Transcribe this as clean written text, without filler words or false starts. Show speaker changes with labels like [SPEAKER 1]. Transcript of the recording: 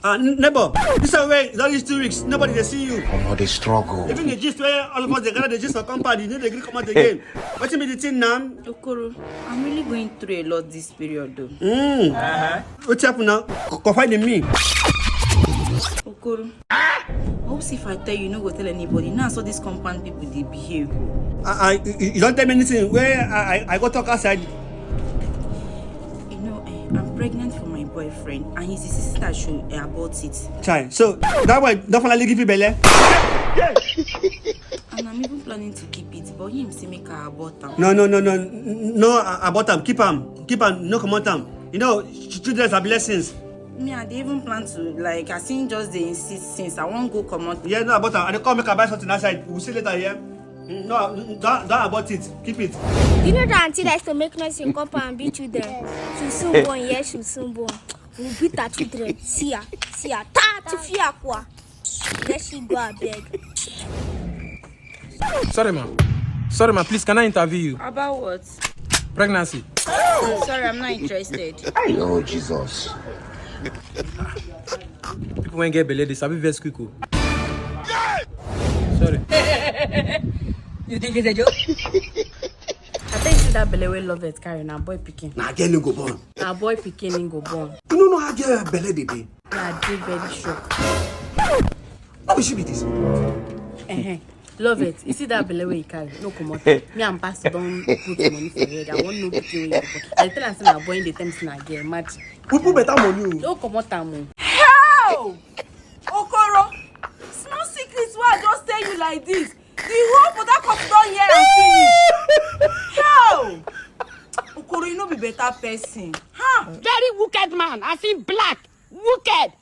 [SPEAKER 1] Neighbor, this way, all these 2 weeks, nobody they see you.
[SPEAKER 2] Oh, they struggle.
[SPEAKER 1] Even the gist where all of us they gather, they just for compound, you know they agree come out again. What's be the thing now?
[SPEAKER 3] Okoro, I'm really going through a lot this period though.
[SPEAKER 1] What's happening now? Confide in me.
[SPEAKER 3] Okoro, I hope if I tell you, no go tell anybody. Now so these compound people they behave.
[SPEAKER 1] You don't tell me anything. Where I go talk outside.
[SPEAKER 3] You know, I'm pregnant for my boyfriend, and his sister should abort it.
[SPEAKER 1] Child, so that way don't finally give you belly.
[SPEAKER 3] And I'm even planning to keep it, but him say make I abort them.
[SPEAKER 1] No, about them. Keep them, no come on them. You know, children are blessings.
[SPEAKER 3] Me, I dey even plan to like. I seen just they insist since I won't go come out.
[SPEAKER 1] Yeah, no about them. I dey come make I buy something outside. We'll see later here. No, don't about it. Keep it.
[SPEAKER 4] You know that auntie likes to make noise in compound and beat children. She'll soon born, yes, she'll soon born. We'll beat her children. See her. Ta to fear kwa. Let she go a beg.
[SPEAKER 5] Sorry, ma, please, can I interview you?
[SPEAKER 3] About what?
[SPEAKER 5] Pregnancy.
[SPEAKER 3] Sorry, I'm not interested.
[SPEAKER 2] Oh, Jesus.
[SPEAKER 5] People won't get belly, they sabi very quick. Sorry.
[SPEAKER 3] You think it's a joke? I think you see that belly will love it carry now boy picking.
[SPEAKER 1] Nah, girl, no go born.
[SPEAKER 3] Now boy picking go born.
[SPEAKER 1] You don't know how girl belly they be.
[SPEAKER 3] Yeah, I did very sure.
[SPEAKER 1] How will she be this?
[SPEAKER 3] Love it. You see that belly where you carry? No come out. Me and Pastor don't put money for head. I want no picking where you put. I tell her say na boy in the temps na girl mad.
[SPEAKER 1] We put better money.
[SPEAKER 3] No come out am.
[SPEAKER 6] How? Okoro, small secrets why I just tell you like this. The whole for that cup done here and finish. How? Okoro, you know be better person. Huh?
[SPEAKER 7] Very wicked man. I feel black. Wicked.